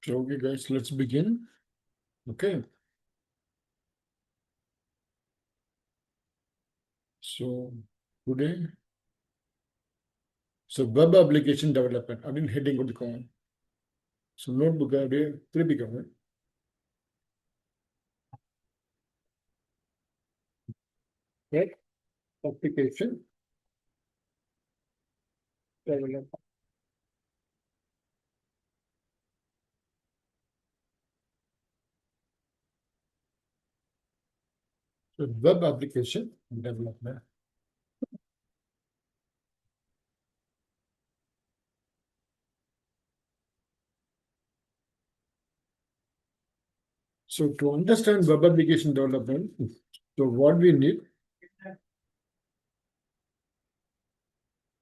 So, okay, guys, let's begin. Okay. So, today, web application development. I mean, heading of the common. So, notebook, three become web application development. So, web application development. So, to understand web application development, so what we need,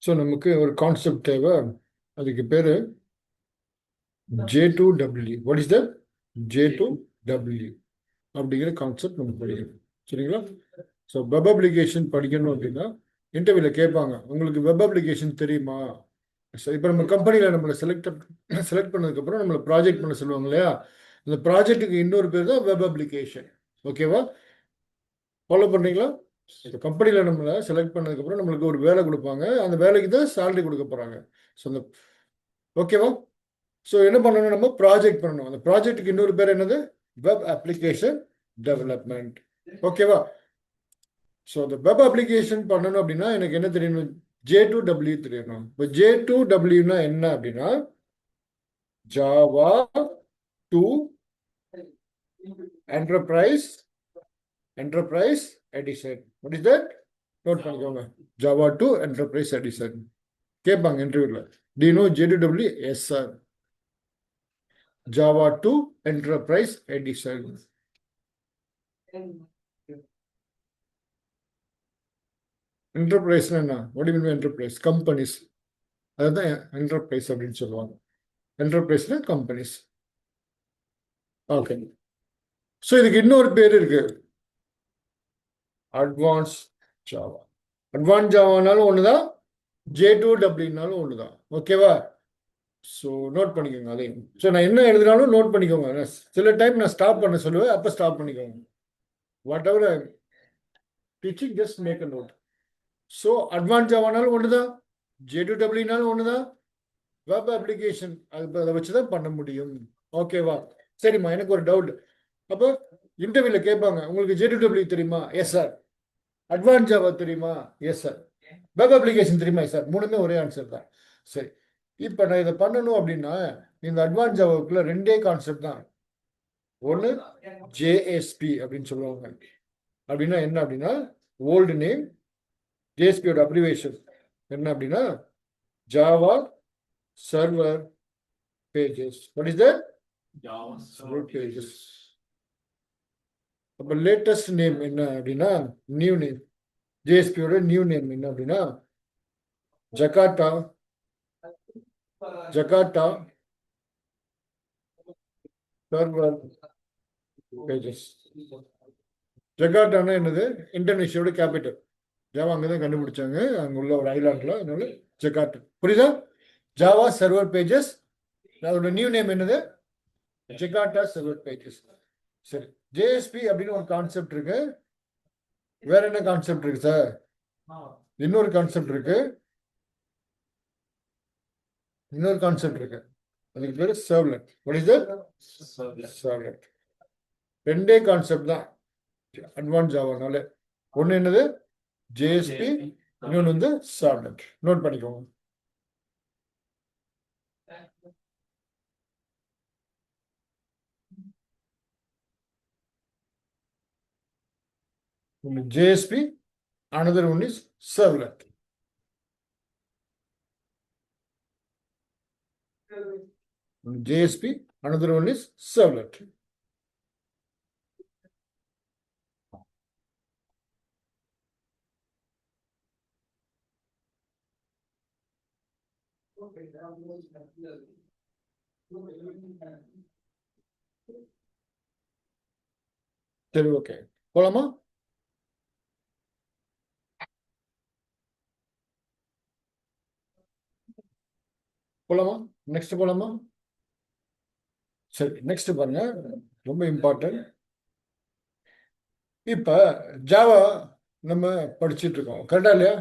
so நமக்கு ஒரு concept தேவை. அதுக்கு பேரு J2W. What is that? J2W அப்படிங்கிற concept நமக்கு படிக்கணும். சரிங்களா? So web application படிக்கணும் அப்படின்னா இன்டர்வியூல கேட்பாங்க, உங்களுக்கு வெப் அப்ளிகேஷன் தெரியுமா? இப்போ நம்ம கம்பெனியில் நம்மளை செலக்ட் பண்ணதுக்கப்புறம் நம்மளை ப்ராஜெக்ட் பண்ண சொல்லுவாங்க இல்லையா? அந்த ப்ராஜெக்ட்டுக்கு இன்னொரு பேர் தான் வெப் அப்ளிகேஷன். ஓகேவா? ஃபாலோ பண்ணுறீங்களா? இந்த கம்பெனியில் நம்மளை செலக்ட் பண்ணதுக்கப்புறம் நம்மளுக்கு ஒரு வேலை கொடுப்பாங்க, அந்த வேலைக்கு தான் சேலரி கொடுக்க போகிறாங்க. ஸோ அந்த ஓகேவா? ஸோ என்ன பண்ணணும், நம்ம ப்ராஜெக்ட் பண்ணணும். அந்த ப்ராஜெக்ட்டுக்கு இன்னொரு பேர் என்னது? Web application development. ஓகேவா? ஸோ அந்த வெப் அப்ளிகேஷன் பண்ணணும் அப்படின்னா எனக்கு என்ன தெரியணும்? J2W தெரியணும். இப்போ J2Wனா என்ன அப்படின்னா Java two enterprise edition. What is that? Note பண்ணிக்கோங்க. ஜாவா டு என்டர்பிரைஸ் எடிஷன் கேட்பாங்க இன்டர்வியூல. Do you know J2W? Yes sir. Java two enterprise edition. என்டர்பிரைஸ்னா என்ன? What you mean enterprise? Companies. அதுதான் என்டர்பிரைஸ் அப்படின்னு சொல்லுவாங்க. என்டர்பிரைஸ்னா கம்பெனிஸ். ஓகே. ஸோ இதுக்கு இன்னொரு பேர் இருக்கு, அட்வான்ஸ் ஜாவா. அட்வான்ஸ் ஜாவானாலும் ஒண்ணுதான், J2W ஒண்ணுதான். ஓகேவா? ஸோ நோட் பண்ணிக்கோங்க அதையும். ஸோ நான் என்ன எழுதினாலும் நோட் பண்ணிக்கோங்க. சில டைம் நான் ஸ்டாப் பண்ண சொல்லுவேன், அப்போ ஸ்டாப் பண்ணிக்கோங்க. Whatever teaching, just make a note. So advance ஜாவானாலும் ஒண்ணுதான், J2W ஒண்ணுதான், வெப் அப்ளிகேஷன் அதை வச்சுதான் பண்ண முடியும். ஓகேவா? சரிம்மா, எனக்கு ஒரு டவுட். அப்போ இன்டர்வியூல கேட்பாங்க, உங்களுக்கு J2W தெரியுமா? Yes sir. அட்வான்ஸ் ஜாவா தெரியுமா? Yes sir. வெப் அப்ளிகேஷன் தெரியுமா? சார். மூணுமே ஒரே ஆன்சர் தான். சரி, இப்போ நான் இதை பண்ணணும் அப்படின்னா இந்த அட்வான்ஸ் ஜாவாவுக்குள்ள ரெண்டே கான்செப்ட் தான். ஒன்று ஜேஎஸ்பி அப்படின்னு சொல்லுவாங்க. அப்படின்னா என்ன அப்படின்னா ஓல்டு நேம். ஜேஎஸ்பியோட அப்ரிவேஷன் என்ன அப்படின்னா Java server pages. What is that? Java server pages. அப்போ லேட்டஸ்ட் நேம் என்ன அப்படின்னா நியூ நேம். ஜேஎஸ்பியோட நியூ நேம் என்ன அப்படின்னா ஜகாட்டா சர்வர் பேஜஸ். ஜகாட்டானா என்னது? இந்தோனேஷியாவோட கேபிட்டல். ஜாவா அங்கதான் கண்டுபிடிச்சாங்க, அங்க உள்ள ஒரு ஐலாண்ட்ல. அதனால ஜகாட்டா. புரியுதா? Java server pages. அதோட நியூ நேம் என்னது? ஜகாட்டா சர்வர் பேஜஸ். சரி, ஜேஎஸ்பி அப்படின்னு ஒரு கான்செப்ட் இருக்கு. வேற என்ன கான்செப்ட் இருக்கு சார்? இன்னொரு கான்செப்ட் இருக்கு. அதுக்கு பேரு servlet. What is that? Servlet. ரெண்டே கான்செப்ட் தான் அட்வான்ஸ் ஜாவானால. ஒன்னு என்னது? ஜேஎஸ்பி. இன்னொன்று வந்து சர்வ்லெட். நோட் பண்ணிக்கோங்க. JSP, another one is servlet. JSP, another one is servlet. சரி, ஓகே, போலாமா? போலாமா? நெக்ஸ்ட் போலாமா? சரி, நெக்ஸ்ட் பாருங்க, ரொம்ப இம்பார்ட்டன்ட். இப்ப ஜாவா நம்ம படிச்சிட்டு இருக்கோம், கரெக்டா இல்லையா?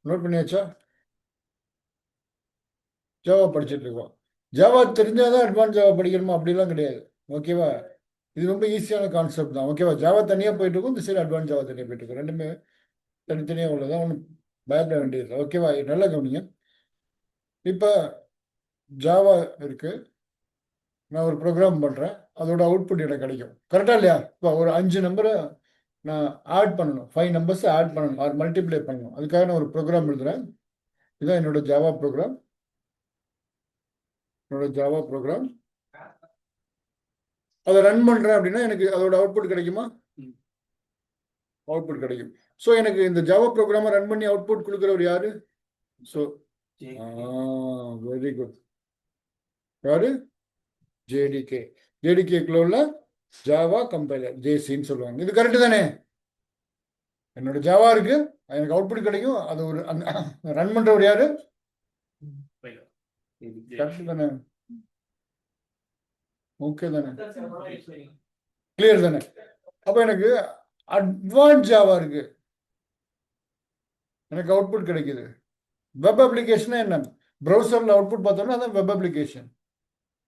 நோட் பண்ணியாச்சா? ஜாவா படிச்சிட்டு இருக்கோம். ஜாவா தெரிஞ்சாதான் அட்வான்ஸ் ஜாவா படிக்கணுமா? அப்படிலாம் கிடையாது. ஓகேவா? இது ரொம்ப ஈஸியான கான்செப்ட் தான். ஓகேவா? ஜாவா தனியா போயிட்டு இருக்கும், இந்த சைடு அட்வான்ஸ் ஜாவா தனியா போயிட்டு இருக்கும். ரெண்டுமே தனித்தனியா உள்ளதான், ஒன்றும் பயப்பட வேண்டியது. ஓகேவா? நல்லா கவனிங்க. இப்ப ஜாவா இருக்கு, நான் ஒரு ப்ரோக்ராம் பண்றேன், அதோட அவுட்புட் எனக்கு கிடைக்கும், கரெக்டா இல்லையா? இப்போ ஒரு 5 நம்பரை நான் ஆட் பண்ணணும், 5 நம்பர்ஸ் ஆட் பண்ணணும் ஆர் மல்டிப்ளை பண்ணணும். அதுக்காக நான் ஒரு ப்ரோக்ராம் எழுதுறேன். இதுதான் என்னோட ஜாவா ப்ரோக்ராம். என்னோட ஜாவா ப்ரோக்ராம் அதை ரன் பண்றேன் அப்படின்னா எனக்கு அதோட அவுட்புட் கிடைக்குமா? அவுட்புட் கிடைக்கும். ஸோ எனக்கு இந்த ஜாவா ப்ரோக்ராமை ரன் பண்ணி அவுட்புட் கொடுக்குறவர் யாரு? So very good. யாரு? ஜேடிகே. ஜேடிகேக்குள்ள உள்ள ஜாவா கம்பைலர், ஜேசின்னு சொல்லுவாங்க. இது கரெக்டு தானே? என்னோட ஜாவா இருக்கு, எனக்கு அவுட்புட் கிடைக்கும். அது ஒரு ரன் பண்றவர் யாரு? கரெக்ட் தானே? ஓகே தானே? கிளியர் தானே? அப்ப எனக்கு அட்வான்ஸ் ஜாவா இருக்கு, எனக்கு அவுட்புட் கிடைக்குது. வெப் அப்ளிகேஷன் என்ன? ப்ரௌசர்ல அவுட்புட் பார்த்தோம்னா அதான் வெப் அப்ளிகேஷன்.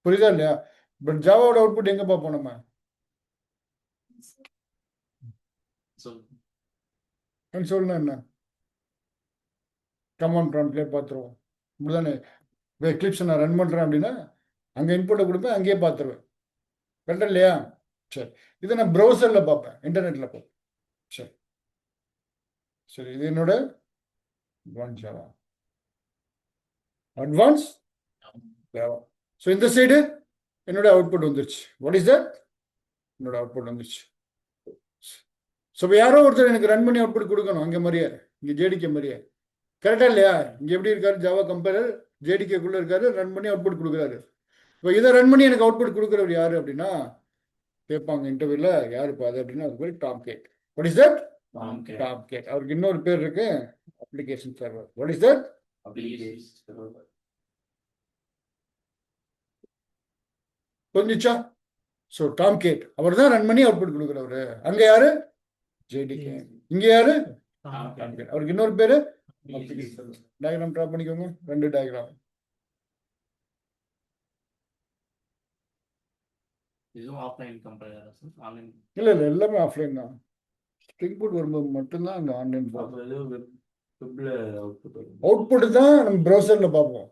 புரியுதா இல்லையா? பட் ஜாவாவோட அவுட்புட் எங்க பார்ப்போம் நம்ம? கன்சோல்னா என்ன? கமாண்ட் ப்ராம்ப்ட்லயே பார்த்துருவோம், இப்படிதானே? எக்லிப்ஸ் நான் ரன் பண்றேன் அப்படின்னா அங்க இன்புட்டை கொடுப்பேன், அங்கேயே பார்த்துருவேன், கரெக்டா இல்லையா? சரி, இதை நான் ப்ரௌசர்ல பார்ப்பேன், இன்டர்நெட்ல பார்ப்பேன். சரி சரி, இது என்னோட advance Java, advance Java. So இந்த சைடு என்னோட அவுட்புட் வந்துருச்சு. What is that? என்னோட அவுட்புட் வந்துருச்சு. ஸோ யாரோ ஒருத்தர் எனக்கு ரன் பண்ணி அவுட்புட் கொடுக்கணும், அங்கே மாதிரியே, இங்கே ஜேடிகே மாதிரியே, கரெக்டா இல்லையா? இங்கே எப்படி இருக்காரு? ஜாவா கம்பைலர் ஜேடிகேக்குள்ள இருக்காரு, ரன் பண்ணி அவுட்புட் கொடுக்குறாரு. இப்போ இதை ரன் பண்ணி எனக்கு அவுட்புட் கொடுக்குறவர் யாரு அப்படின்னா கேட்பாங்க இன்டர்வியூல, யாருப்பா அது அப்படின்னா அது பேர் Tomcat. What is that? Tomcat. அவருக்கு இன்னொரு பேர் இருக்கு, application server. What is that? புரிஞ்சுச்சா? ஸோ டாம் கேட் அவர் தான் ரன் பண்ணி அவுட்புட் கொடுக்குறவரு. அங்க யாரு? ஜேடிகே. இங்க யாரு? Tomcat. அவருக்கு இன்னொரு பேரு டயக்ராம் ட்ரா பண்ணிக்கோங்க, 2 டயக்ராம். இல்ல இல்ல, எல்லாமே ஆஃப்லைன் தான். ஸ்ப்ரிங் பூட் வரும்போது மட்டும்தான் அங்க ஆன்லைன். அவுட்புட் தான் நம்ம ப்ரௌசர்ல பார்ப்போம்.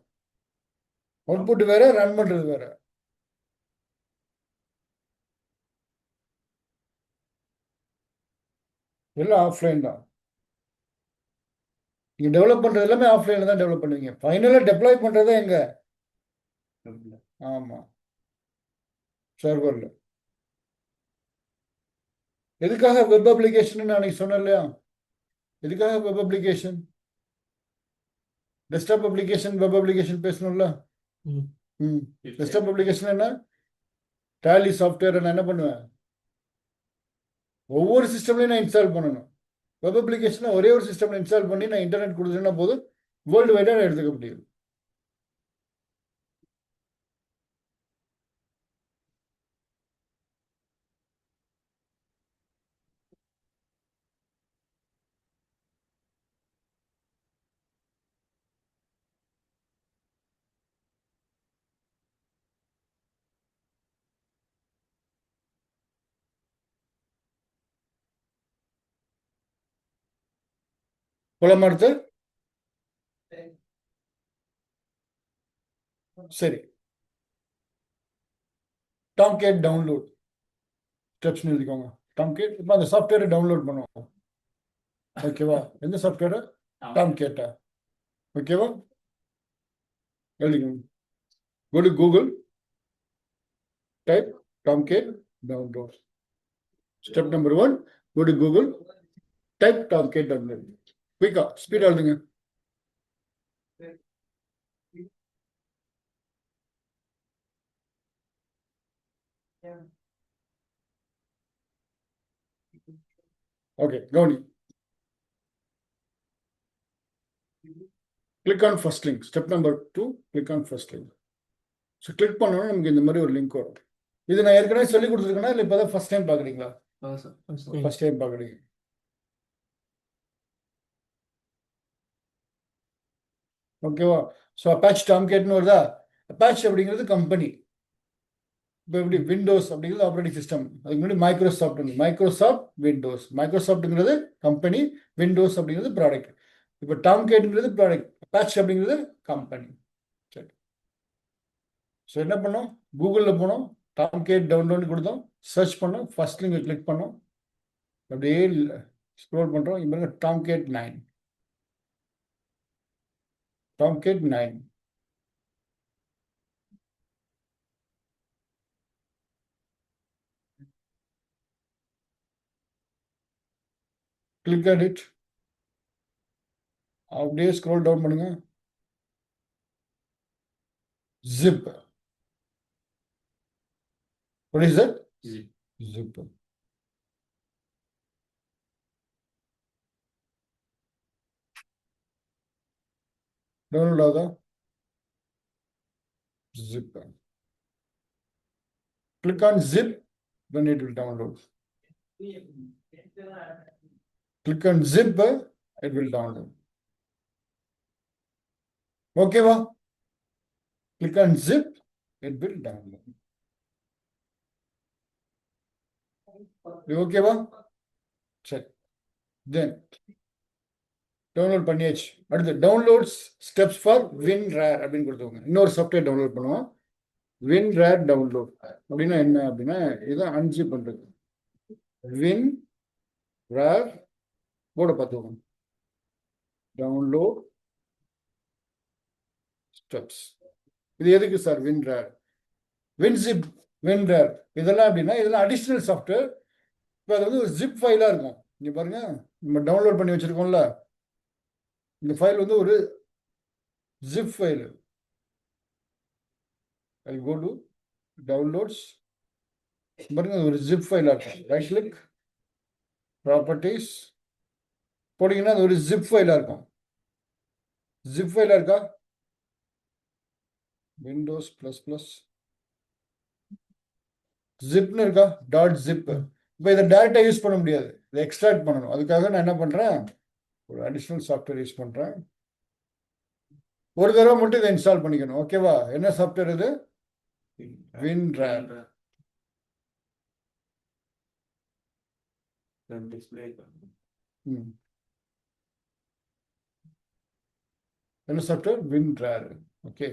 அவுட்புட் வேற, ரன் பண்றது வேற. எல்லாம் ஆஃப்லைன் தான். நீங்க டெவலப் பண்றது எல்லாமே ஆஃப்லைன்ல தான் டெவலப் பண்ணுவீங்க. ஃபைனலா டெப்ளாய் பண்றது எங்க? ஆமா, சர்வர்ல. எதுக்காக வெப் அப்ளிகேஷன் நான் சொன்னேன் இல்லையா? எதுக்காக web application? Desktop application, web application பேசணும்ல. டெஸ்க்டாப் அப்ளிகேஷன் என்ன? டேலி சாஃப்ட்வேர் நான் என்ன பண்ணுவேன்? ஒவ்வொரு சிஸ்டம்லையும் நான் இன்ஸ்டால் பண்ணணும். வெப் அப்ளிகேஷனை ஒரே ஒரு சிஸ்டம்ல இன்ஸ்டால் பண்ணி நான் இன்டர்நெட் கொடுத்துன்னா போதும், வேர்ல்டு வைடா நான் எடுத்துக்க முடியும். போலாமா அடுத்து? சரி, டாம் கேட் டவுன்லோட் ஸ்டெப்ஸ் எழுதிக்கோங்க. டாம் கேட் இப்போ அந்த சாஃப்ட்வேரை டவுன்லோட் பண்ணுவோம். ஓகேவா? எந்த சாஃப்ட்வேர்? டாம் கேட்டா? ஓகேவா? எழுதிக்கோங்க. Go to Google, type Tomcat download. Step number 1, go to Google, type Tomcat download. Quick, speed எழுதுங்க. Okay, கவனி. Click on first link. Step number 2, click on first link. So click பண்ணோம்னா நமக்கு இந்த மாதிரி ஒரு லிங்க் வரும். இது நான் ஏற்கனவே சொல்லி கொடுத்துருக்கேன்னா இல்லை இப்போதான் ஃபர்ஸ்ட் டைம் பார்க்குறீங்களா? ஃபர்ஸ்ட் டைம் பார்க்குறீங்க. ஓகேவா? ஸோ அப்பாச் டாம்கேட்னு வருதா? அப்பாச் அப்படிங்கிறது கம்பெனி. இப்போ எப்படி விண்டோஸ் அப்படிங்கிறது ஆப்ரேட்டிங் சிஸ்டம். அதுக்கு முன்னாடி மைக்ரோசாஃப்ட் விண்டோஸ். மைக்ரோசாஃப்ட்ங்கிறது கம்பெனி, விண்டோஸ் அப்படிங்கிறது ப்ராடக்ட். இப்போ டாம்கேட்ங்கிறது ப்ராடக்ட், அப்பாச் அப்படிங்கிறது கம்பெனி. சரி. ஸோ என்ன பண்ணோம்? கூகுளில் போனோம், டாம்கேட் டவுன்லோட் கொடுத்தோம், சர்ச் பண்ணோம், ஃபர்ஸ்ட் லிங்கை கிளிக் பண்ணோம், அப்படியே ஸ்க்ரோல் பண்ணுறோம். இப்போ Tomcat 9, Tomcat 9. Click at it. அப்படியே ஸ்க்ரோல் டவுன் பண்ணுங்க. Zip. What is that? Zip. Download ஆகுதா? Zip. Click on zip, then it will download. Click on zip, it will download. Okay, va? Click on zip, it will download. Okay, va? Check. Then download பண்ணியாச்சு. அடுத்து downloads steps for WinRAR அப்படின்னு கொடுத்துருவாங்க. இன்னொரு software download பண்ணுவோம். WinRAR download அப்படின்னா என்ன அப்படின்னா இதை அன்ஜிப் பண்றது. WinRAR போர்டை பார்த்துக்கோங்க. Download steps. இது எதுக்கு சார்? WinRAR, WinZip, WinRAR இதெல்லாம் அப்படின்னா இதெல்லாம் அடிஷ்னல் சாஃப்ட்வேர். இப்போ அது வந்து ஒரு ஜிப் ஃபைலாக இருக்கும். இங்கே பாருங்க, நம்ம டவுன்லோட் பண்ணி வச்சிருக்கோம்ல, இந்த ஃபைல் வந்து ஒரு zip file. I go to downloads. பாருங்க, ஒரு ஜிப் ஃபைலாக இருக்கும். ரைட் கிளிக், ப்ராப்பர்ட்டிஸ் போட்டிங்கன்னா அது ஒரு ஜிப் ஃபைலாக இருக்கும். ஜிப் ஃபைலாக இருக்கா? விண்டோஸ் ப்ளஸ் ப்ளஸ் ஜிப்னு இருக்கா? Dot zip. இப்போ இதை டேரெக்டாக யூஸ் பண்ண முடியாது, இதை எக்ஸ்ட்ராக்ட் பண்ணணும். அதுக்காக நான் என்ன பண்ணுறேன், ஒரு அடிஷ்னல் சாஃப்ட்வேர் யூஸ் பண்ணுறேன். ஒரு தடவை மட்டும் இதை இன்ஸ்டால் பண்ணிக்கணும். ஓகேவா? என்ன சாஃப்ட்வேர் இது? WinRAR. என்ன சாஃப்ட்வேர்? WinRAR. ஓகே,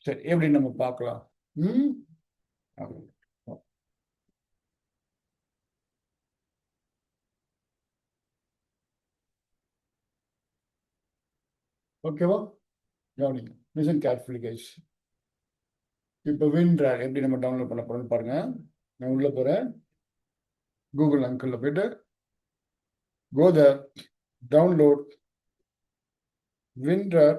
சரி, எப்படி நம்ம பார்க்கலாம். ஓகேவா? கவனிங்க, லிசன் கேர்ஃபுல்லி கைஸ். இப்போ WinRAR எப்படி நம்ம டவுன்லோட் பண்ண போறோம்னு பாருங்க. நான் உள்ள போறேன், கூகுள் அங்கிள் போயிட்டு go there, download WinRAR.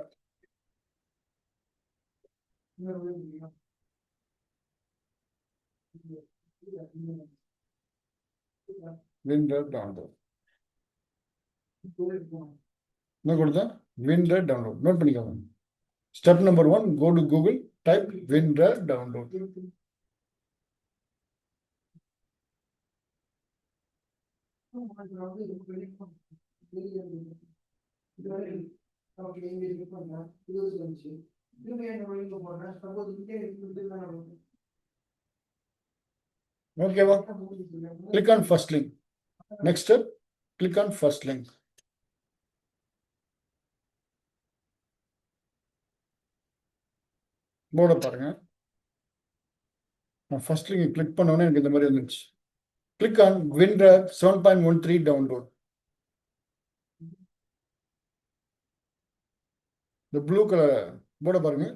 WinRAR download. என்ன கொடுத்தா? WinRAR download. நோட் பண்ணிக்கோங்க. Step number 1, go to Google, type WinRAR download. ஓகேவா? Click on first link. Next step, click on first link. போர்டை பாருங்க. நான் ஃபர்ஸ்ட் லிங்க் கிளிக் பண்ணோன்னே எனக்கு இந்த மாதிரி வந்துச்சு. Click on WinRAR 7.13 download. இந்த ப்ளூ கலர் போர்டை பாருங்க.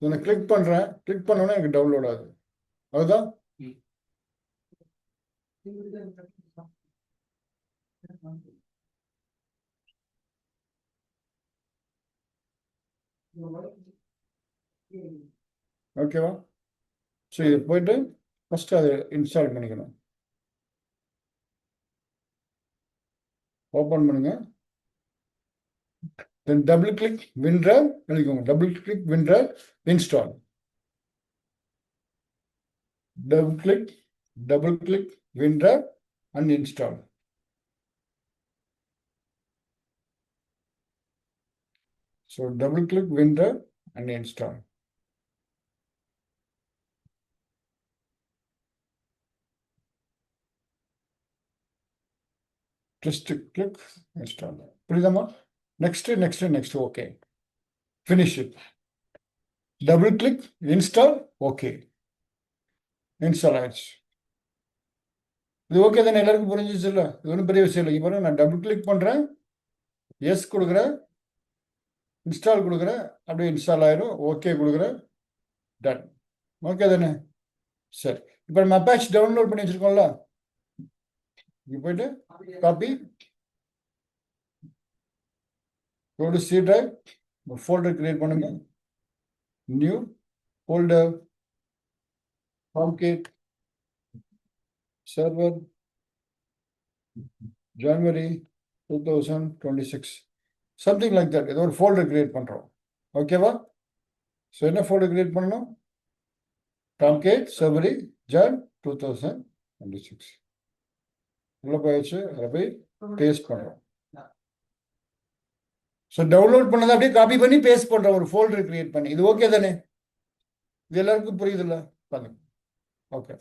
இதை கிளிக் பண்றேன், கிளிக் பண்ணோன்னே எனக்கு டவுன்லோட் ஆகுது. அதுதான் ஓகேவா? ஸோ இது போயிட்டு ஃபர்ஸ்ட் அதை இன்ஸ்டால் பண்ணிக்கணும். ஓப்பன் பண்ணுங்க. Then double click WinRAR, double click WinRAR, install. Double click WinRAR and install. So double click WinRAR and install. Just click install. Next, okay. Finish it. Double click, install, okay. Install ஆயிடுச்சு. இது okay தானே, எல்லாருக்கும் புரிஞ்சிச்சு இல்லை? இது ஒன்றும் பெரிய விஷயம் இல்லை. இப்போ நான் டபுள் கிளிக் பண்ணுறேன், எஸ் கொடுக்குறேன், இன்ஸ்டால் கொடுக்குறேன், அப்படியே இன்ஸ்டால் ஆயிரும். ஓகே கொடுக்குறேன், டன். ஓகே தானே? சரி, இப்போ நம்ம அப்பாச் டவுன்லோட் பண்ணி வச்சிருக்கோம்ல, இங்கே போயிட்டு copy, go to C drive, ஒரு ஃபோல்டர் கிரியேட் பண்ணுங்க, new folder, Tomcat server January 2026, something like that. ஏதோ ஒரு ஃபோல்டர் கிரியேட் பண்ணுறோம். ஓகேவா? ஸோ என்ன ஃபோல்டர் கிரியேட் பண்ணணும்? Tomcat server Jan 2026. உள்ள போயிடுச்சு, அதை போய் பேஸ்ட் பண்ணுறோம். ஸோ டவுன்லோட் பண்ணதை அப்படியே காப்பி பண்ணி பேஸ்ட் பண்ணுறோம், ஒரு ஃபோல்டர் கிரியேட் பண்ணி. இது ஓகே தானே? இது எல்லாருக்கும் புரியுது இல்லை? பண்ணுங்க. ஓகே,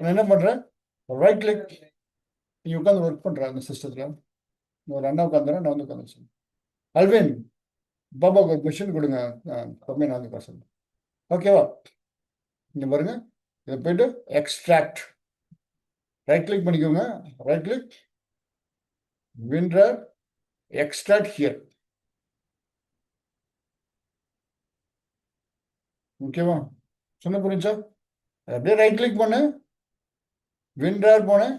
நான் என்ன பண்ணுறேன், ரைட் கிளிக், நீ உட்காந்து ஒர்க் பண்ணுற அந்த சிஸ்டத்தில். ஒரு அண்ணா உட்காந்துறேன், நான் வந்து உட்காந்து. அல்வின், பாபாவுக்கு ஒரு கொஷின் கொடுங்க, கம்மி நான் வந்து பேசுகிறேன். ஓகேவா? இங்கே பாருங்க, இதை போயிட்டு எக்ஸ்ட்ராக்ட், ரைட் கிளிக் பண்ணிக்கோங்க, right click, WinRAR, extract here. ஓகேவா? சொன்ன புரிஞ்சா? அப்படியே ரைட் கிளிக் பண்ணு, WinRAR போனேன்,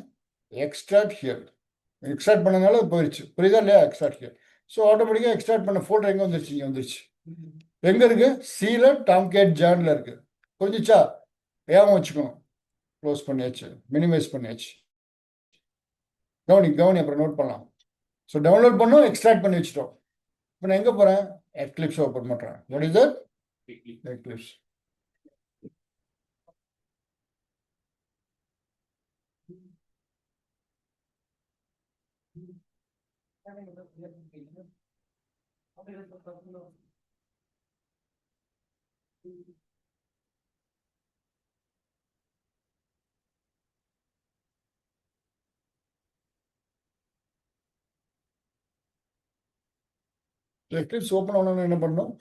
எக்ஸ்ட்ராக்ட் ஹியர். எக்ஸ்ட்ராக்ட் பண்ணனால போயிடுச்சு, புரியுதா இல்லையா? Extract here. ஸோ ஆட்டோமேட்டிக்காக எக்ஸ்ட்ராக்ட் பண்ண ஃபோல்டர் எங்கே வந்துருச்சு? இங்கே வந்துருச்சு. எங்கே இருக்கு? சீல Tomcat Janல இருக்கு. புரிஞ்சிச்சா? ஏன் வச்சுக்கணும், க்ளோஸ் பண்ணியாச்சு, மினிமைஸ் பண்ணியாச்சு. கவனி, அப்புறம் நோட் பண்ணலாம். ஸோ டவுன்லோட் பண்ணோம், எக்ஸ்ட்ராக்ட் பண்ணி வச்சுட்டோம். இப்போ நான் எங்கே போகிறேன்? Eclipse ஓப்பன் பண்ணுறேன். What is that? Eclipse. Eclipse open ஆனோன்னு என்ன பண்ணணும்?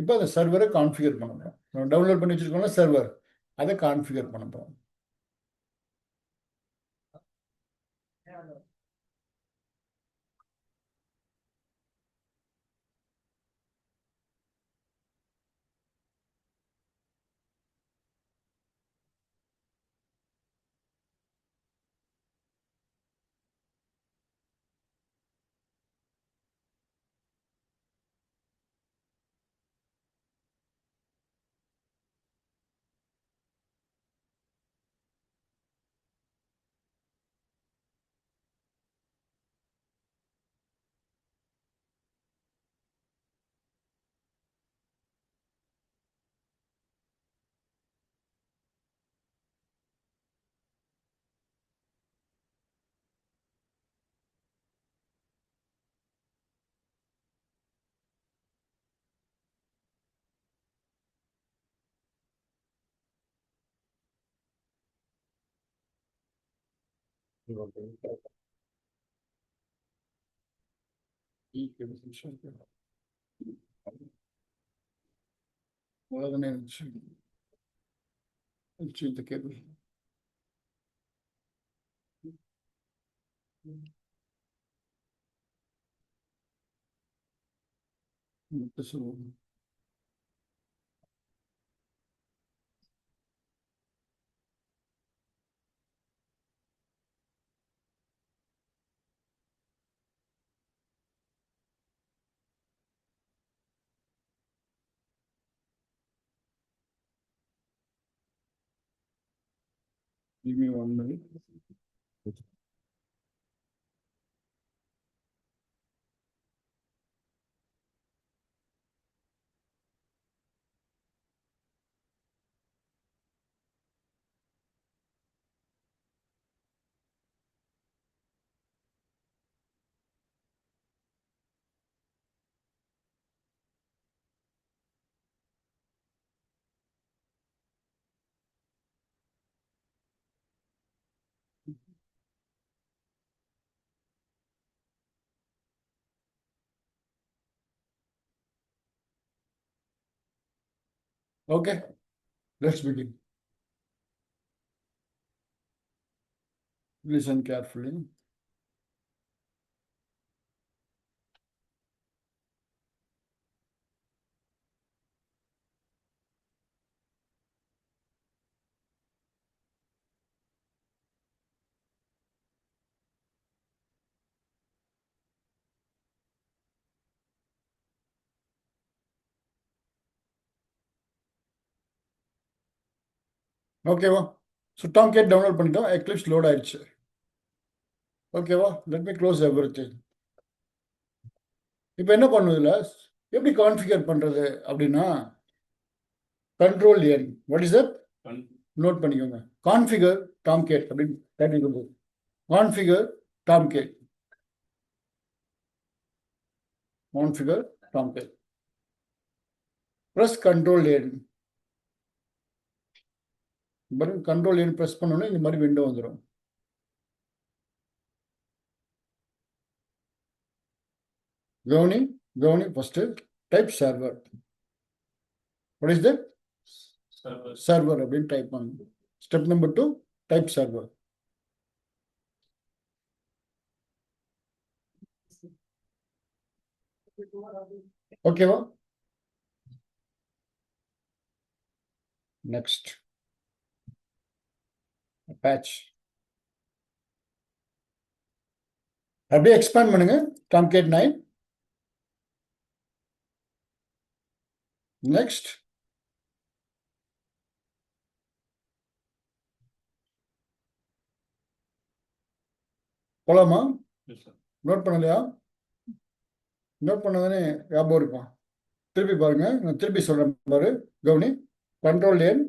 இப்போ அந்த சர்வரை கான்ஃபிகர் பண்ணணும். டவுன்லோட் பண்ணி வச்சிருக்கோம்ல சர்வர், அதை கான்ஃபிகர் பண்ண போகிறோம். The cable. Give me 1 minute. Okay, let's begin. Listen carefully. ஓகேவா? ஸோ டாம்கேட் டவுன்லோட் பண்ணிட்டோம், எக்லிப்ஸ் லோட் ஆயிடுச்சு. ஓகேவா? Let me close everything. இப்போ என்ன பண்ணுவதில்ல, எப்படி கான்ஃபிகர் பண்ணுறது அப்படின்னா, control N, what is that? Note பண்ணிக்கோங்க. கான்ஃபிகர் டாம்கேட் அப்படின்னு டைட்டில் கொடுக்கும். Configure Tomcat, configure Tomcat, press control N. Control N press பண்ணோன்னே இந்த மாதிரி விண்டோ வந்துடும். கவனி first type server. What is that? Server அப்படின்னு டைப் பண்ணுங்க. Step number 2, type server. ஓகேவா? Next patch. அப்படியே எக்ஸ்பேண்ட் பண்ணுங்க. டாம்கேட் 9. நெக்ஸ்ட் போலாமா? நோட் பண்ணலையா? நோட் பண்ணதானே ஞாபகம் இருக்கும். திருப்பி பாருங்க, நான் திருப்பி சொல்றேன் பாரு. கவனி. Control N,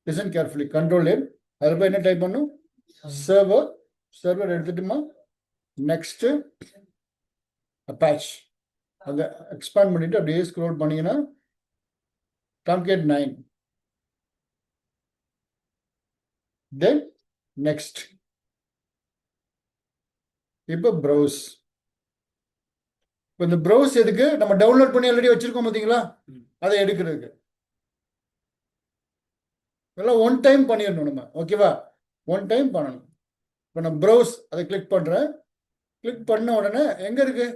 listen carefully. Control N, அதில் போய் என்ன டைப் பண்ணும்? சர்வர் எடுத்துட்டுமா. Next patch. அதை எக்ஸ்பேண்ட் பண்ணிட்டு அப்படியே ஸ்க்ரோல் பண்ணீங்கன்னா டாம்கேட் 9. Then next. இப்போ ப்ரௌஸ். இப்போ இந்த ப்ரௌஸ் எதுக்கு? நம்ம டவுன்லோட் பண்ணி ஆல்ரெடி வச்சிருக்கோம் பார்த்தீங்களா, அதை எடுக்கிறதுக்கு. இதெல்லாம் ஒன் டைம் பண்ணிடணும் நம்ம. ஓகேவா? ஒன் டைம் பண்ணணும். இப்போ நான் ப்ரௌஸ் அதை கிளிக் பண்ணுறேன். கிளிக் பண்ண உடனே எங்கே இருக்கு?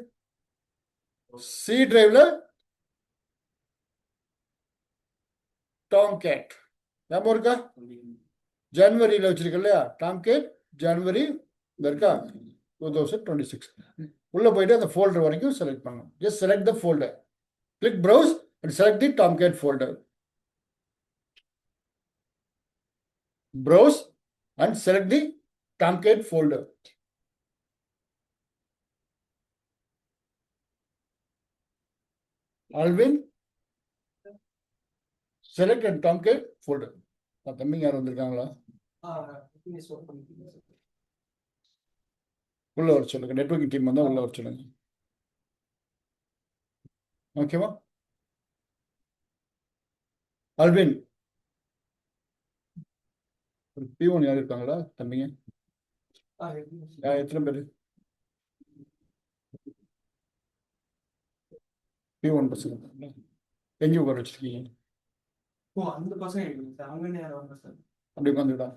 சி டிரைவ்ல டாம்கேட். ஞாபகம் இருக்கா? ஜனவரியில் வச்சிருக்க இல்லையா டாம்கேட்? ஜனவரி இருக்கா? 2026. உள்ள போயிட்டு அந்த ஃபோல்டர் வரைக்கும் செலக்ட் பண்ணணும். Just select the folder. Click browse and select the Tomcat folder. Browse and select the Tomcat folder. Alvin, select a Tomcat folder. தம்பிங்க யாரும் வந்திருக்காங்களா? உள்ள வர சொல்லுங்க. நெட்வொர்க்கிங் டீம் வந்தா உள்ள வர சொல்லுங்க. ஓகேவா? அல்வின், P1 யார் இருக்காங்களா தம்பிங்க? எத்தனை பேரு? P1 பசங்க எங்க உட்கார வச்சிருக்கீங்க? அந்த பசங்க அப்படி உட்காந்துடா.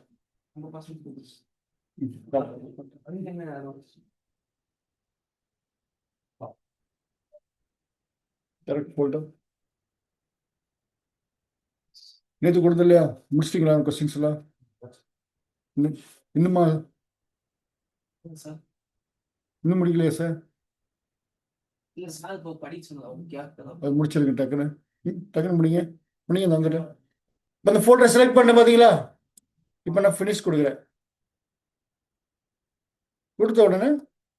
Correct folder. நேற்று கொடுத்த இல்லையா? முடிச்சிட்டீங்களா கொஸ்டின்ஸ் எல்லாம்? இன்னுமா? இன்னும் முடிக்கலையா சார்? அது முடிச்சிருங்க. டக்குன்னு முடிங்க. வந்துட்டு இப்போ அந்த ஃபோல்டர் செலக்ட் பண்ண பார்த்தீங்களா? இப்போ நான் ஃபினிஷ் கொடுக்குறேன். கொடுத்த உடனே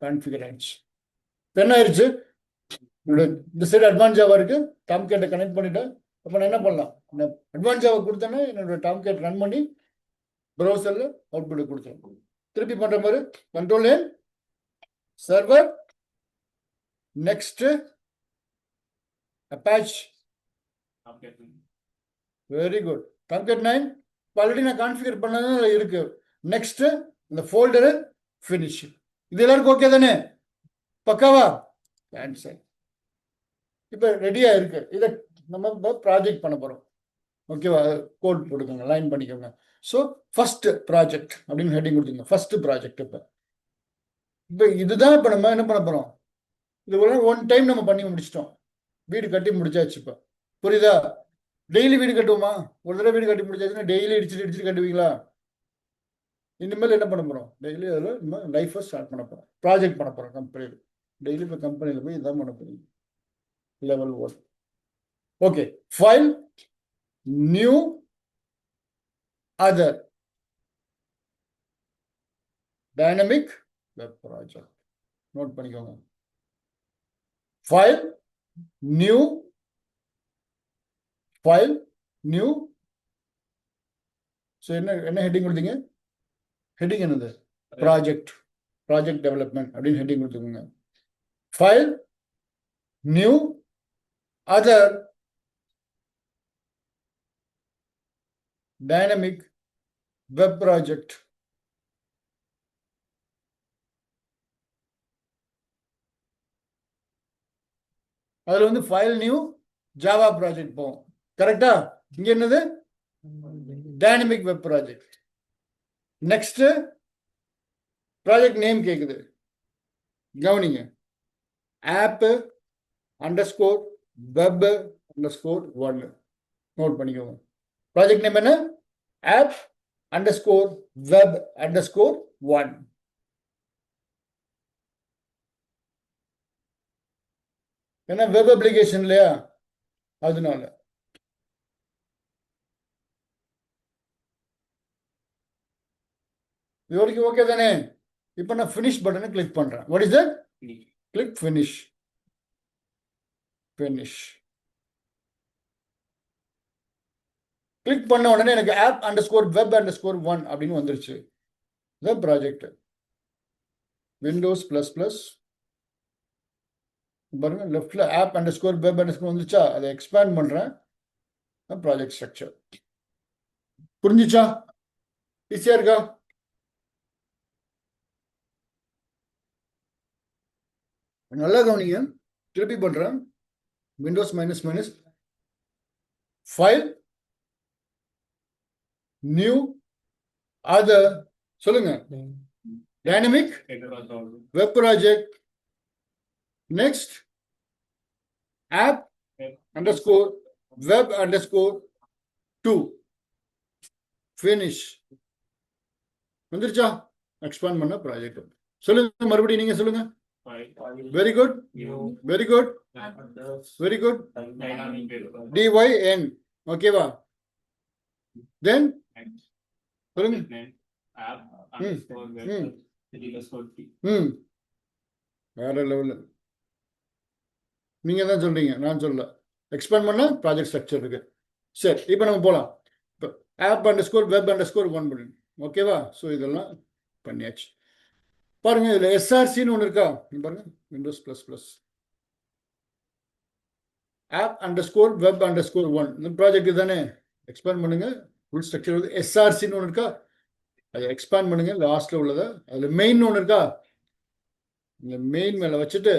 கான்ஃபிகர் ஆயிடுச்சு. என்ன ஆயிடுச்சு? இந்த சைடு அட்வான்ஸ் ஜாவா இருக்கு. டாம்கேட்டை கனெக்ட் பண்ணிட்டேன். அப்போ நான் என்ன பண்ணலாம்? அட்வான்ஸ் ஜாவா கொடுத்தேன்னா என்னோட டாம்கேட் ரன் பண்ணி ப்ரௌசர்ல அவுட்புட் கொடுத்தேன். திருப்பி பண்ற மாதிரி control N, server, next Apache. Very good. Tomcat 9 already நான் கான்ஃபிகர் பண்ணது இருக்கு. நெக்ஸ்ட் இந்த ஃபோல்டரு ஃபினிஷ். இது எல்லாருக்கும் ஓகே தானே? பக்காவா? ஆன்சர் இப்போ ரெடியா இருக்கு. இதை நம்ம ப்ராஜெக்ட் பண்ண போறோம். ஓகேவா? கோட் போட்டுக்கோங்க, லைன் பண்ணிக்கோங்க. ஸோ ஃபர்ஸ்ட் ப்ராஜெக்ட் அப்படின்னு ஹெட்டிங் கொடுத்துங்க. First project. இப்போ இதுதான் இப்போ நம்ம என்ன பண்ண போறோம்? இது ஒரு ஒன் டைம் நம்ம பண்ணி முடிச்சிட்டோம். வீடு கட்டி முடிச்சாச்சு. இப்போ புரியுதா? டெய்லி வீடு கட்டுவோமா? ஒரு தடவை வீடு கட்டி முடிச்சாச்சுன்னா டெய்லி இடிச்சுட்டு கட்டுவீங்களா? இனிமேல் என்ன பண்ண போறோம்? டெய்லி அதில் நம்ம லைஃப்பை ஸ்டார்ட் பண்ண போறோம், ப்ராஜெக்ட் பண்ண போறோம் கம்பெனியில். டெய்லி இப்போ கம்பெனியில் போய் இதான் பண்ண போறீங்க. Level 1. Okay, file, new, other, dynamic web project. Note பண்ணிக்கோங்க. File, new, file, new. So என்ன ஹெட்டிங் கொடுத்தீங்க? ஹெட்டிங் என்னது? ப்ராஜெக்ட், ப்ராஜெக்ட் டெவலப்மெண்ட் அப்படின்னு ஹெட்டிங் கொடுத்துக்கோங்க. File, new, other, dynamic web project. அதுல வந்து ஃபைல் நியூ ஜாவா ப்ராஜெக்ட் போகும். கரெக்டா? இங்க என்னது? Dynamic web project. Next project name கேக்குது, கவனிங்க. App underscore web underscore 1. நோட் பண்ணிக்கோங்க. ப்ராஜெக்ட் நேம் என்ன? App underscore web underscore 1. ஏன்னா வெப் அப்ளிகேஷன் இல்லையா, அதனால. இது வரைக்கும் ஓகே தானே? இப்போ நான் ஃபினிஷ் பட்டனை கிளிக் பண்றேன். What is that? Click finish. Finish click பண்ண உடனே எனக்கு ஆப் அண்டர்ஸ்கோர் வெப் அண்டர்ஸ்கோர் 1 அப்படின்னு வந்துருச்சு. Web project Windows plus plus. பாருங்க, லெஃப்ட்ல ஆப் அண்டர்ஸ்கோர் வெப் அண்டர்ஸ்கோர் வந்துச்சா? அதை எக்ஸ்பேண்ட் பண்றேன். ப்ராஜெக்ட் ஸ்ட்ரக்சர் புரிஞ்சுச்சா? ஈஸியா இருக்கா? நல்லா கவனிங்க. திருப்பி பண்றேன். Windows minus minus, file, new, other, சொல்லுங்க, dynamic web project. Next app underscore web underscore 2. Finish வந்துருச்சா? எக்ஸ்பேண்ட் பண்ண ப்ராஜெக்ட். சொல்லுங்க மறுபடியும், நீங்க சொல்லுங்க. Very good, very good, very good. DYN. ஓகேவா? தென் சொல்லுங்க. வேற லெவல். நீங்க தான் சொல்றீங்க, நான் சொல்லல. எக்ஸ்பேண்ட் பண்ண ப்ராஜெக்ட் ஸ்ட்ரக்சர் இருக்கு. சரி, இப்போ நம்ம போலாம். இப்போ ஆப் அண்டர்ஸ்கோர் வெப் அண்டர்ஸ்கோர் 1 பண்ணு. ஓகேவா? ஸோ இதெல்லாம் பண்ணியாச்சு. பாருங்க, இதுல SRCன்னு ஒன்று இருக்கா? பாருங்க, Windows plus plus app underscore web underscore 1. இந்த ப்ராஜெக்ட் தானே? எக்ஸ்பேண்ட் பண்ணுங்க. ஃபுல் ஸ்ட்ரக்சர் வந்து SRCன்னு ஒன்று இருக்கா? அதை எக்ஸ்பேண்ட் பண்ணுங்க. லாஸ்ட்ல உள்ளதை அதுல மெயின் ஒன்று இருக்கா? இந்த மெயின் மேல வச்சுட்டு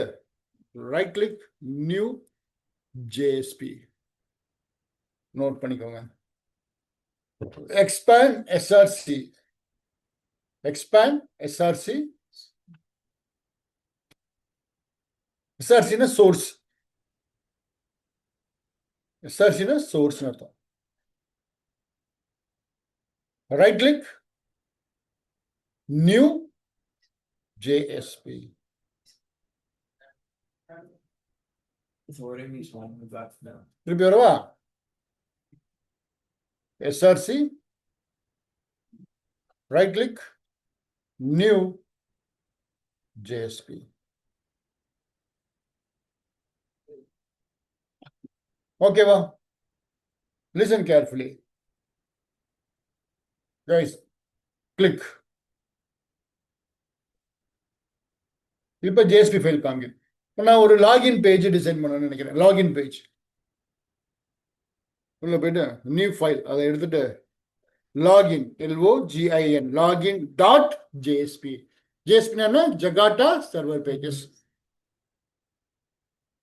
right click, new, JSP. Note பண்ணிக்கோங்க. Expand SRC, expand SRC. SRCனா சோர்ஸ், SRCனா சோர்ஸ் அர்த்தம். Right click, new, JSP. திருப்பி வரவா? SRC, right click, new, JSP. ஓகேவா? Listen carefully guys. கிளிக். இப்போ JSP ஃபைல் காமிங்க. நான் ஒரு லாகின் பேஜ் டிசைன் பண்ணணும்னு நினைக்கிறேன். லாகின் பேஜ் உள்ள போயிட்டு நியூ ஃபைல் அதை எடுத்துட்டு login, LOGIN, login dot JSP. JSP Jakarta server pages.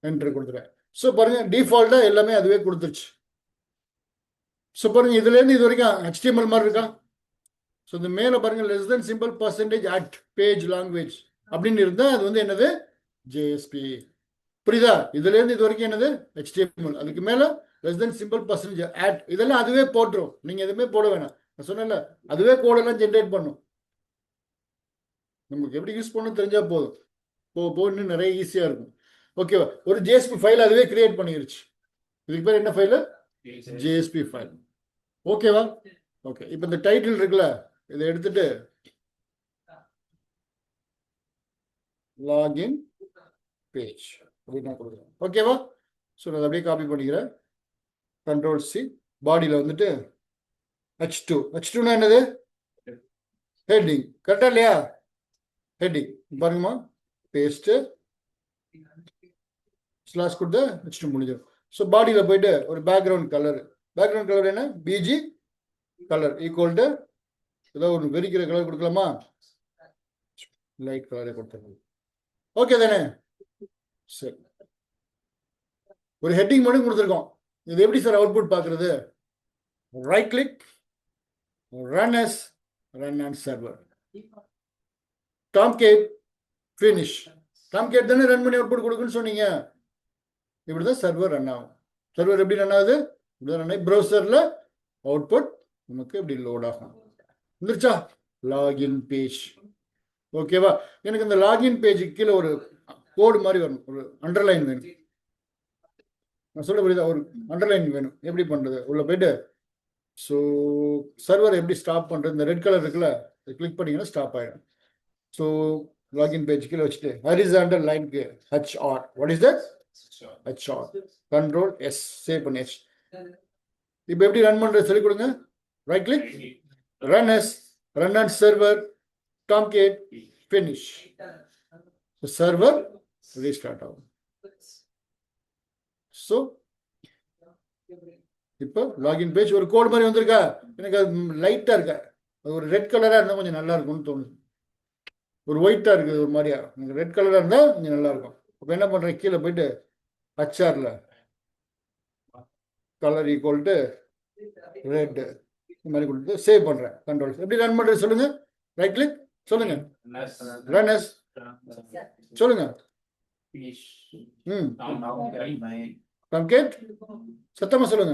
Enter கொடுத்துறேன். ஸோ பாருங்க, டிஃபால்ட்டா எல்லாமே அதுவே கொடுத்துருச்சு. ஸோ பாருங்க இதுலேருந்து இது வரைக்கும் HTML மாதிரி இருக்கா? ஸோ இந்த மேலே பாருங்க less than simple percentage at page language அப்படின்னு இருந்தால் அது வந்து என்னது JSP. புரியுதா? இதுலேருந்து இது வரைக்கும் என்னது HTML. அதுக்கு மேலே less than simple percentage at இதெல்லாம் அதுவே போட்டுரும். நீங்கள் எதுவுமே போட வேணாம். நான் சொன்னேன்ல அதுவே கோடெல்லாம் ஜென்ரேட் பண்ணும். நமக்கு எப்படி யூஸ் பண்ணணும் தெரிஞ்சா போதும். போக இன்னும் நிறைய ஈஸியாக இருக்கும். ஓகேவா? ஒரு JSP ஃபைல் அதுவே கிரியேட் பண்ணிருச்சு. இதுக்கு பேர் என்ன ஃபைலு? JSP file. ஓகேவா? ஓகே. இப்போ இந்த டைட்டில் இருக்குல்ல இதை எடுத்துட்டு லாகின் பேஜ் அப்படின்னு கொடுக்குறேன். ஓகேவா? ஸோ நான் அப்படியே காப்பி பண்ணிக்கிறேன். Ctrl+C பாடியில் வந்துட்டு H2னா என்னது? ஹெட்டிங். கரெக்டா இல்லையா? ஹெட்டிங் பாருங்கம்மா. பேஸ்ட்டு ஸ்லாஷ் கொடுத்து H2 முடிஞ்சிடும். ஸோ பாடியில் போயிட்டு ஒரு பேக்ரவுண்ட் கலர் என்ன? BG கலர் ஈக்குவல் டு ஏதோ ஒரு வெறிக்கிற கலர் கொடுக்கலாமா? லைட் கலரை கொடுத்துருங்க. ஓகே தானே? சரி. ஒரு ஹெட்டிங் மட்டும் கொடுத்துருக்கோம். இது எப்படி சார் அவுட்புட் பார்க்குறது? Right click, run on server, Tomcat finish. Tomcat தானே ரன் பண்ணி அவுட்புட் கொடுக்குன்னு சொன்னீங்க. இப்படி தான் சர்வர் ரன் ஆகும். சர்வர் எப்படி ரன் ஆகுது? இப்படி தான் ரன் ஆகி ப்ரௌசரில் அவுட்புட் நமக்கு இப்படி லோட் ஆகும். வந்துருச்சா? Login page. ஓகேவா? எனக்கு இந்த லாகின் பேஜுக்கு கீழே ஒரு கோடு மாதிரி வரும், ஒரு அண்டர்லைன் வேணும். நான் சொல்ல புரியுதா? ஒரு அண்டர்லைன் வேணும். எப்படி பண்ணுறது? உள்ள போயிட்டு ஸோ சர்வர் எப்படி ஸ்டாப் பண்ணுறது? இந்த ரெட் கலர் இருக்குல்ல, இதை கிளிக் பண்ணிங்கன்னா ஸ்டாப் ஆகிடும். ஸோ லாகின் பேஜ் கீழே வச்சுட்டு ஹரிசாண்டல் லைனுக்கு HR. What is that? HR. Ctrl+S save பண்ணியாச்சு. இப்போ எப்படி ரன் பண்ணுறது சொல்லி கொடுங்க. Right click, run on server, Tomcat finish. Server restart ஆகும். ஸோ இப்போ லாகின் பேஜ் ஒரு கோட் மாதிரி வந்திருக்கா? எனக்கு அது லைட்டாக இருக்கா, அது ஒரு ரெட் கலராக இருந்தால் கொஞ்சம் நல்லா இருக்கும்னு தோணுது. ஒரு ஒயிட்டாக இருக்குது ஒரு மாதிரியா. எனக்கு ரெட் கலராக இருந்தால் கொஞ்சம் நல்லா இருக்கும். இப்போ என்ன பண்ணுறேன்? கீழே போயிட்டு HRல கலர் ஈக்குவல் டு ரெட் இந்த மாதிரி கொடுத்து சேவ் பண்ணுறேன். Ctrl. எப்படி ரன் பண்ணுறது சொல்லுங்க. ரைட் கிளிக் சொல்லுங்க. ரன் as சொல்லுங்க. டாம்கேட் சத்தமா சொல்லுங்க.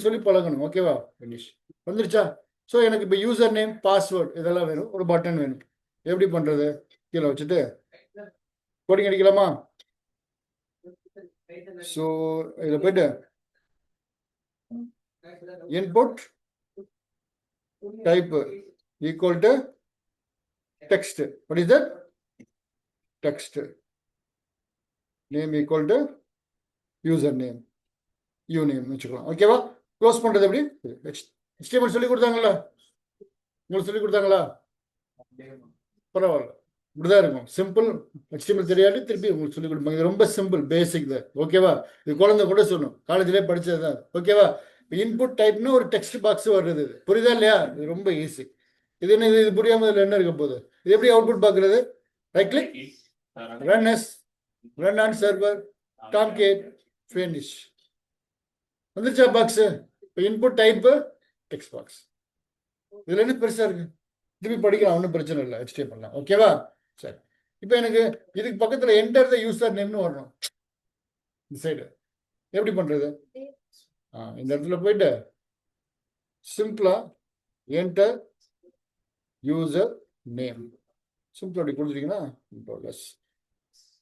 சொல்லி பழகணும். ஓகேவா? ஃபினிஷ். வந்துருச்சா? ஸோ எனக்கு இப்போ யூசர் நேம், பாஸ்வேர்ட் இதெல்லாம் வேணும். ஒரு பட்டன் வேணும். எப்படி பண்ணுறது? கீழே வச்சுட்டு கோடிங் அடிக்கலாமா? ஸோ இதில் போயிட்டு input type equal to text. What is that? Text. Name equal to user name, you name வச்சுக்கலாம். ஓகேவா? க்ளோஸ் பண்ணுறது எப்படி? HTML சொல்லி கொடுத்தாங்களா? உங்களுக்கு சொல்லி கொடுத்தாங்களா? பரவாயில்ல, இப்படிதான் இருக்கும். சிம்பிள். HTML தெரியாது, திருப்பி உங்களுக்கு சொல்லி கொடுப்பாங்க. இது ரொம்ப சிம்பிள், பேசிக் தான். ஓகேவா? இது குழந்தை கூட சொல்லணும், காலேஜ்லேயே படிச்சது தான். ஓகேவா? இன்புட் டைப்னா ஒரு டெக்ஸ்ட் பாக்ஸ் வருது. புரியுதா இல்லையா? இது ரொம்ப ஈஸி. இது என்ன? இது புரியாமல் இதில் என்ன இருக்க போகுது? இது எப்படி அவுட்புட் பார்க்குறது? Right click, run on server, Tomcat finish. வந்துருச்சா பாக்ஸ்? இப்போ இன்புட் டைப்பு டெக்ஸ்ட் பாக்ஸ். இதுல என்ன பெருசா இருக்கு? திருப்பி படிக்கலாம், ஒன்றும் பிரச்சனை இல்லை. HTML. ஓகேவா? சரி. இப்போ எனக்கு இதுக்கு பக்கத்தில் என்டர் த யூசர் நேம்னு வரணும். இந்த சைடு எப்படி பண்றது? இந்த இடத்துல போயிட்டு சிம்பிளா என்டர் யூசர் நேம் சிம்பிள் அப்படி கொடுத்துட்டீங்கன்னா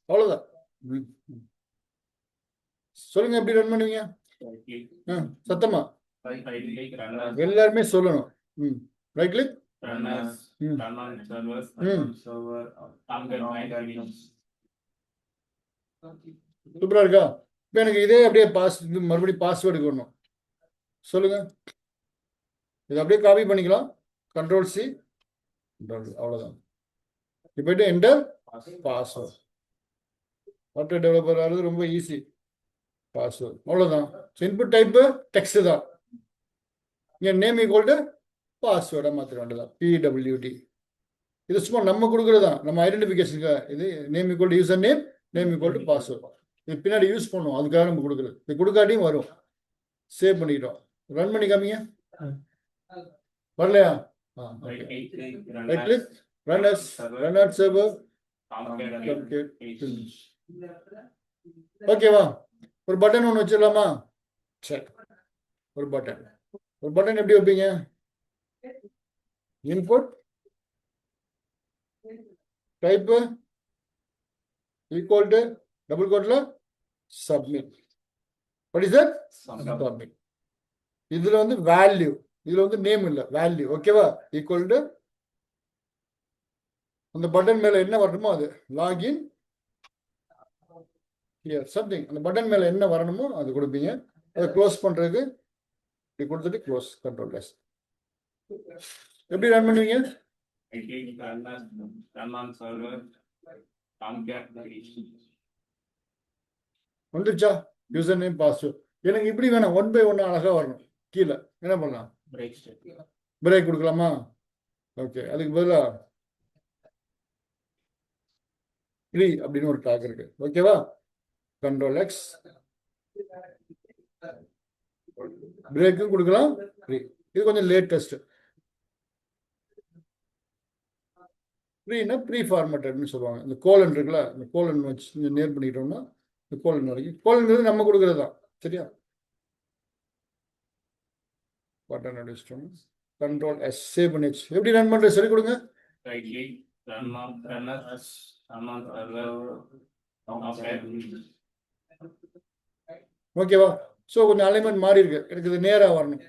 அவ்வளோதான். சொல்லுங்க, எப்படி ரன் பண்ணுவீங்க? சத்தமா எல்லாருமே சொல்லணும். ரைட் கிளிக், சூப்பரா இருக்கா? இப்போ எனக்கு இதே அப்படியே மறுபடியும் பாஸ்வேர்டுக்கு வரணும். சொல்லுங்க. இதை அப்படியே காப்பி பண்ணிக்கலாம். Ctrl+C, அவ்வளோதான். இப்போ போயிட்டு என்டர் பாஸ்வேர்ட். சாஃப்ட்வேர் டெவலப்பர் ஆகிறது ரொம்ப ஈஸி. பாஸ்வேர்ட் அவ்வளோதான். இன்புட் டைப்பு டெக்ஸ்ட் தான். இங்கே நேம் ஈக்குவல் டு பாஸ்வேர்டாக மாற்றிட வேண்டியதான். PWD. இது சும்மா நம்ம கொடுக்குறது தான், நம்ம ஐடென்டிஃபிகேஷனுக்காக. இது name equal to user name, name equal to password. இது பின்னாடி யூஸ் பண்ணுவோம், அதுக்காக நம்ம கொடுக்குறது. இது கொடுக்காட்டியும் வரும். சேவ் பண்ணிக்கிட்டோம். ரன் பண்ணி காமிங்க. வரலையா? Right click, run as server. ஓகேவா? ஒரு பட்டன் ஒன்று வச்சிடலாமா? சரி, ஒரு பட்டன் எப்படி வைப்பீங்க? Input type equal to double கோட்ல submit. What is that? Submit. இதுல வந்து வேல்யூ, இதுல வந்து நேம் இல்ல, வேல்யூ. ஓகேவா? ஈக்குவல் டு அந்த பட்டன் மேல என்ன வரணுமோ அது லாகின் ஹியர் சம்திங். அந்த பட்டன் மேல என்ன வரணுமோ அது கொடுப்பீங்க. அதை க்ளோஸ் பண்றதுக்கு இப்படி கொடுத்துட்டு க்ளோஸ், கண்ட்ரோல் எஸ். எப்படி ரன் பண்ணுவீங்க? வந்துருச்சா? User name password. எனக்கு இப்படி வேணாம், 1 by 1 அழகா வரணும். கீழே என்ன பண்ணலாம்? பிரேக் கொடுக்கலாமா? ஓகே, அதுக்கு பதிலா ஃப்ரீ அப்படின்னு ஒரு டாக் இருக்கு. ஓகேவா? கண்ட்ரோல் எக்ஸ், பிரேக்கும் கொடுக்கலாம், ஃப்ரீ. இது கொஞ்சம் லேட்டஸ்ட். ப்ரீனா ப்ரீ ஃபார்மேட்டட்னு சொல்லுவாங்க. இந்த கோலன் இருக்குல்ல, இந்த கோலன் வச்சு நேர் பண்ணிக்கிட்டோம்னா இந்த கோலன் வரைக்கும். கோலன்றது நம்ம கொடுக்கறது தான். சரியா? பட்டன் அடிச்சிட்டோம், கண்ட்ரோல் எஸ், சேவ் பண்ணிச்சு. எப்படி ரன் பண்றது சரி கொடுங்க. ஓகேவா? ஸோ கொஞ்சம் அலைன்மெண்ட் மாறி இருக்கு, எனக்கு இது நேரா வரணும்.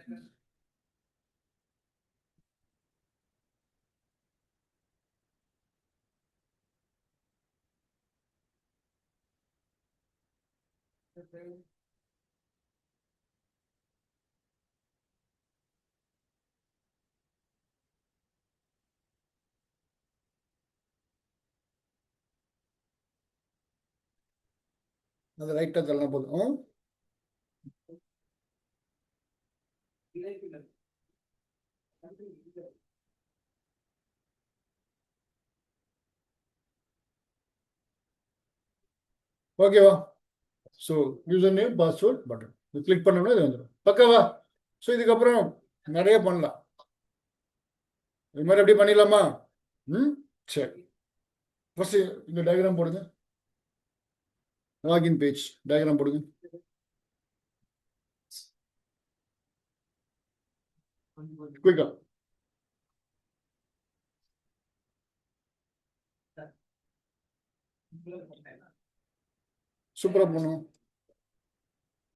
அது ரைட்டா தள்ளனா போதும். ஓகேவா? So user name password button இது கிளிக் பண்ணோம்னா இது வந்துடும். பக்காவா? ஸோ இதுக்கப்புறம் நிறைய பண்ணலாம். இது மாதிரி எப்படி பண்ணிடலாமா? ம், சரி. ஃபர்ஸ்ட் இந்த டயக்ராம் போடுங்க. லாகின் பேஜ் டயக்ராம் போடுங்க. குயிக்கா. சூப்பரா பண்ணும்.